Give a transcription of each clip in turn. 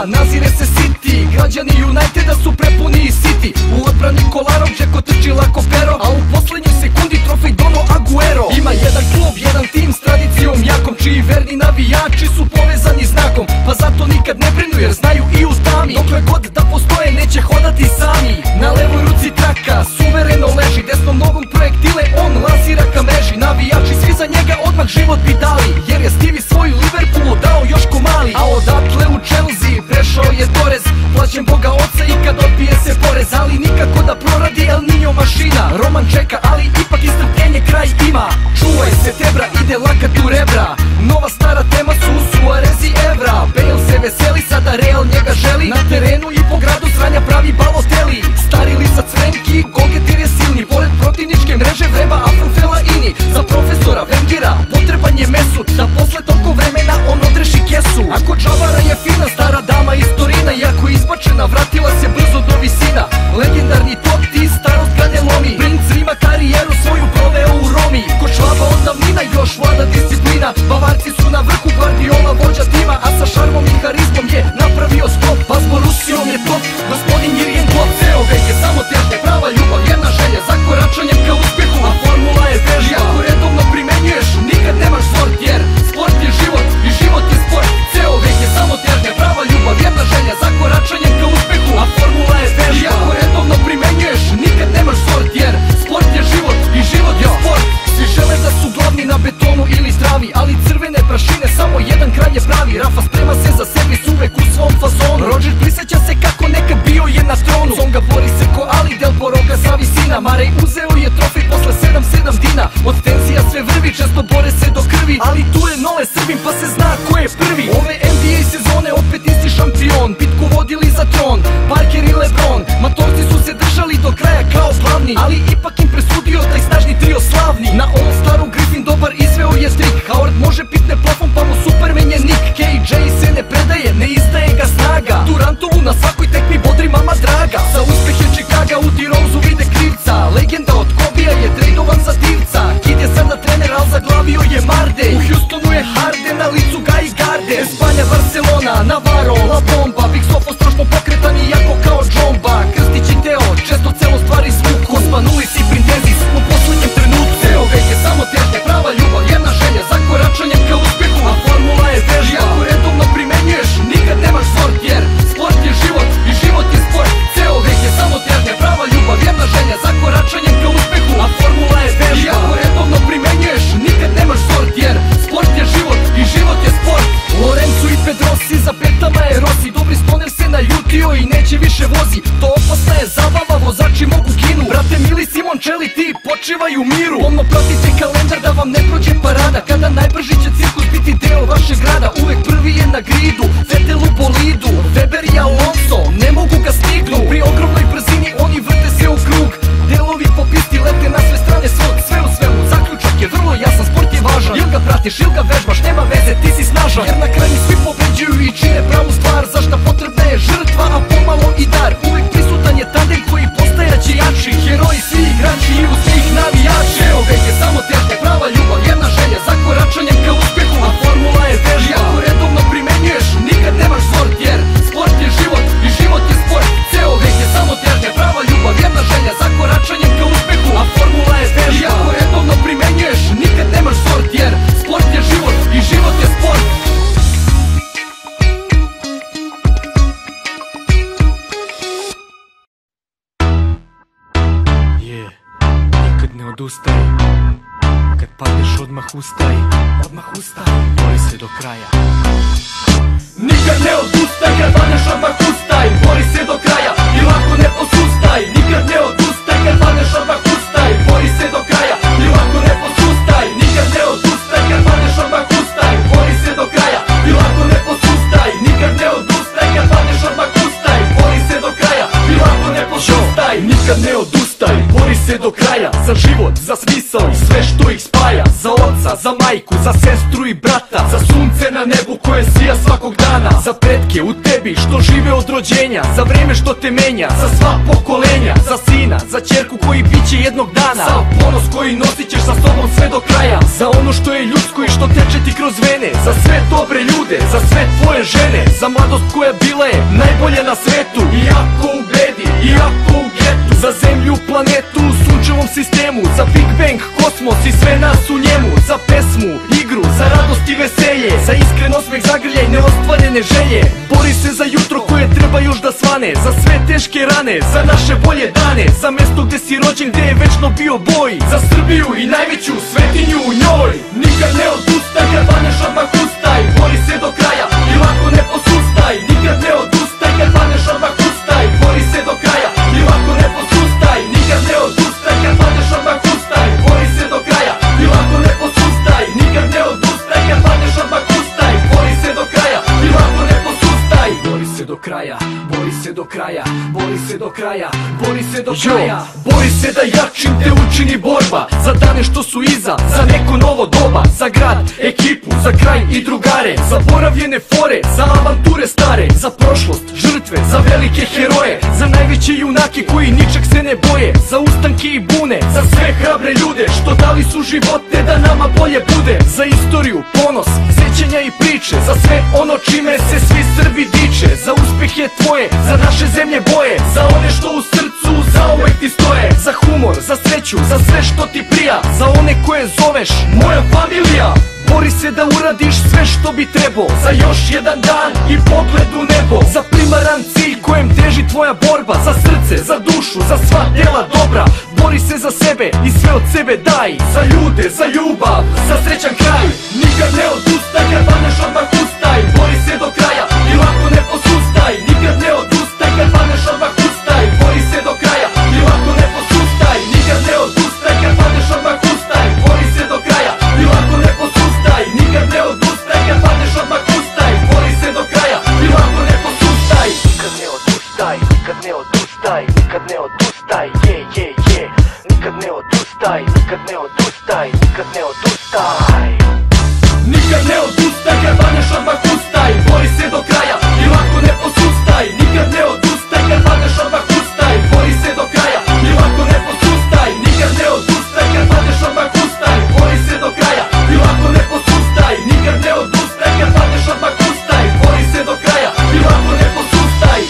nazire se City. Građani Uniteda su prepuni i siti. U odbrani Kolarov, Džeko trči lako pero, a u poslednjoj sekundi trofej dono Aguero. Ima jedan klub, jedan tim s tradicijom jakom, čiji verni navijači su povezani znakom. Pa zato nikad ne brinu jer znaju i u tami, dokle god da postoje neće hodati sami. Na levoj ruci traka, suvereno leži, desnom nogom projektile on lansira ka mreži. Navijači svi za njega odmah život bi dali, jer je Stevie svoju Liverpoolu dao još ko mali. A odatle u Chelsea prešao je Torres, plaćen Boga oca i kad odbije se porez. Ali nikako da proradi El Niño mašina, Roman čeka, ali ipak i strpljenje kraj ima. Čuvaj se tebra, ide lakat u rebra, nova stara tema su Suarez i Evra. Bale se veseli, sada Real njega želi, na terenu i po gradu sranja pravi Balotelli. Stari lisac Frenki, golgetir je silni, pored protivničke mreže vreba Afrofela ini. Za profesora Wengera potreban je Mesut, da posle toliko vremena on odreši kesu. Ako Čavara je fina, stara dama iz Torina, iako izbačena vratila se brzo do visina. Legendarni Totti, starost ga ne lomi, princ Rima karijeru svoju proveo u Romi. Ko Švaba od davnina još vlada disciplina, Bavarci su na vrhu, Guardiola vođa tima, a sa šarmom i harizmom je napravio skok. Pa s Borussijom je top, gospodin Jurgen Klopp. Ceo vek je samo težnje, prava ljubav, jedna želja za koračanjem ka uspehu, a formula je vežja. Ako redovno primenjuješ, nikad nemaš sort, jer sport je život i život je sport. Ceo vek je samo težnje, prava ljubav, jedna želja za koračanjem ka uspehu, a formula je vežja. Ako redovno primenjuješ, nikad nemaš sort, jer sport je život i život je sport. Svi žele da su glavni na betonu ili zdravi, ali crvene prašine samo jedan kralj je pravi. Rafa sprema se za servis uvek u svom fazonu, Rodger prisjeća se kako nekad bio je na tronu. Songa bori se ko Ali Del Poroga sa visina, Marej uzeo je trofej posle 7-7 dina. Od tenzija sve vrvi, često bore se do krvi, ali tu je Nole Srbin pa se zna ko je prvi. Ove NBA sezone opet isti šampion, bitku vodili za tron, Parker i Lebron. Matorci su se držali do kraja kao glavni, ali ipak im presudio taj snažni trio slavni. Na All-Staru Griffin dobar izveo je trik, Howard može pitne plafon pa mu Superman je Nick. KJ se ne predaje, ne izdaje ga snaga, Durantovu na svakoj tekmi bodri mama draga. Za uspeh je Chicaga u D-Rose-u vide krivca, legenda od Kobija je tradovan za divca. Kid je sada trener, al zaglavio je Marde, u Houstonu je Harden, na licu ga i garde. Espanja, Barcelona, Navarro, La Bomba, Big Sofo strašno pokretan i jako kao Džomba. Krstić i Teo, često celo stvari zvuku, Osman Ulis i Printezis u poslednjem trenutku. Ceo vek je samo težnje, prava ljubav, jedna želja za koračanjem ka uspehu, a formula je vežja. Ako redovno primenjuješ, nikad nemaš sort, jer sport je život i život je sport. Ceo vek je samo težnje, prava ljubav, jedna želja za koračanjem ka uspehu, a formula je vežja. Ako redovno primenjuješ, nikad nemaš sort, jer sport je život i život je sport. Lorenzo i Pedrosi, za petama je Rossi, dobri stoner se naljutio i neće više vozi. To opasna je zabava, vozači mogu ginu. Brate mili Simoncelli, ti počivaj u miru. Pomno pratite kalendar da vam ne prođe parada, kada najbrži će cirkus biti deo vašeg grada. Uvek prvi je na gridu, Vettel u bolidu, Weber i Alonso, ne mogu ga stignu. Pri ogromnoj brzini oni vrte se u krug, delovi po pisti lete na sve strane svog. Sve u svemu, zaključak je vrlo jasan, sport je važan. Ili ga pratiš, ili ga vežbaš, nema veze, ti si snažan. Jer na kraju svi pobeđuju i čine pravu stvar, za šta potrebna je žrtva, a pomalo i dar. Uvek prisutan je tandem koji postajaće jači, heroji svi igrači i uz njih navijači. Evo vek je samo težnje, prava ljubav, jedna želja za koračanjem ka uspehu, a formula je vežja. Ako redovno primenjuješ, nikad nemaš sort, jer sport je život i život je sport. Ceo vek je samo težnje, prava ljubav, jedna želja za koračanjem ka uspehu, a formula je vežja. Ako redovno primenjuješ, nikad nemaš sort, jer sport je život i život je sport. Nikad ne odustaj, kad padneš odmah ustaj, bori se do kraja. Nikad ne odustaj, kad padneš odmah ustaj, bori se do kraja i lako ne posustaj. Nikad ne odustaj, kad padneš odmah ustaj, bori se do kraja i lako ne posustaj. Nikad ne odustaj, kad padneš odmah ustaj, bori se do kraja i lako ne posustaj. Nikad ne odustaj, kad padneš odmah ustaj, bori se do kraja i lako ne posustaj. Nikad ne odustaj, bori se do kraja, za život, za smisao i sve što ih spaja. Za oca, za majku, za sestru i brata, za sunce na nebu koje sija svakog dana, za pretke u tebi što žive od rođenja, za vreme što te menja, za sva pokolenja, za sina, za ćerku koji biće jednog dana, sav ponos koji nosit ćeš sa sobom sve do kraja, za ono što je ljudsko i što teče ti kroz vene, za sve dobre ljude, za sve tvoje žene, za mladost koja bila je najbolja na svetu, iako u bedi, iako u getu, za zemlju, planetu, u sunčevom sistemu, za Big Bang, kosmos i sve nas u njemu, za pesmu, igru, za radost i veselje, za iskren osmeh, zagrljaj neostvarene želje. Bori se za jutro koje treba još da svane, za sve teške rane, za naše bolje dane, za mesto gde si rođen, gde je večno bio boj, za Srbiju i najveću svetinju u njoj. Nikad ne odustaj, kad padneš odmah ustaj, bori se do kraja i lako ne posustaj. Nikad ne odustaj, kad padneš odmah ustaj, bori se do kraja i lako ne posustaj. Nikad ne odustaj, kad padneš odmah ustaj, bori se do kraja i lako ne posustaj. Nikad ne odustaj, kad padneš odmah ustaj, bori se do kraja i lako ne posustaj. Bori se do kraja, bori se do kraja, bori se do kraja, bori se do kraja. Bori se da jačim te učini borba, za dane što su iza, za neko novo doba, za grad, ekipu, za kraj i drugare, zaboravljene fore, za avanture stare, za prošlost, žrtve, za velike heroje, za najveće junake koji ničeg se ne boje, za ustanke i bune, za sve hrabre ljude što dali su živote da nama bolje bude, za istoriju, ponos, sećanja i priče, za sve ono čime se svi Srbi diče, za uspehe tvoje, za naše zemlje boje, za one što u srcu zauvek ti stoje, za humor, za sreću, za sve što ti prija, za one koje zoveš moja familija. Bori se da uradiš sve što bi trebao, za još jedan dan i pogled u nebo, za primaran cilj kojem teži tvoja borba, za srce, za dušu, za sva dela dobra. Bori se za sebe i sve od sebe daj, za ljude, za ljubav, za srećan kraj. Nikad ne odustaj, kad padneš odmah ustaj, bori se do kraja i lako ne posustaj. Nikad ne odustaj, kad padneš odmah ustaj, bori se do kraja i lako ne posustaj. Nikad ne odustaj, kad padneš odmah ustaj, bori se do kraja i lako ne posustaj. Nikad ne odustaj, kad padneš odmah ustaj, bori se do kraja i lako ne posustaj. Nikad ne odustaj, nikad ne odustaj, nikad ne odustaj, nikad ne odustaj, nikad ne odustaj, nikad ne odustaj. Nikad ne odustaj, kad padneš odmah ustaj, bori se do kraja i lako ne posustaj. Nikad ne odustaj, kad padneš odmah ustaj, bori se do kraja i lako ne posustaj. Nikad ne odustaj, kad padneš odmah ustaj, bori se do kraja i lako ne posustaj. Nikad ne odustaj, kad padneš odmah ustaj, bori se do kraja i lako ne posustaj.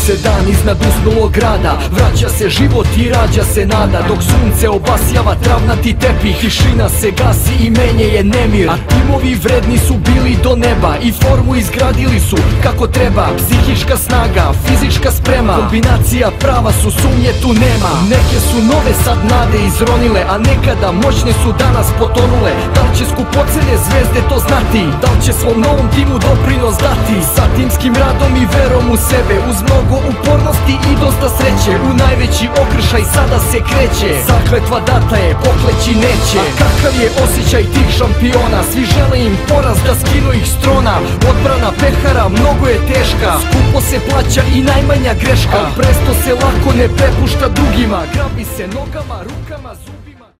se dan iznad usnulog grada, vraća se život i rađa se nada, dok sunce obasjava travnati tepih, tišina se gasi i menje je nemir. A timovi vredni su bili do neba i formu izgradili su kako treba. Psihička snaga, fizička sprema, kombinacija prava su, sumnje tu nema. Neke su nove sad nade izronile, a nekada moćne su danas potonule. Da li će skupocene zvezde to znati? Da li će svom novom timu doprinos dati? Sa timskim radom i verom u sebe, uz mnogo upornosti i dosta sreće, u najveći okršaj sada se kreće. Zakletva data je, pokleći neće. A kakav je osjećaj tih šampiona? Svi žele im poraz da skinu ih s trona. Odbrana pehara mnogo je teška, skupo se plaća i najmanja greška. Al presto se lako ne prepušta drugima, grabi se nogama, rukama, zubima.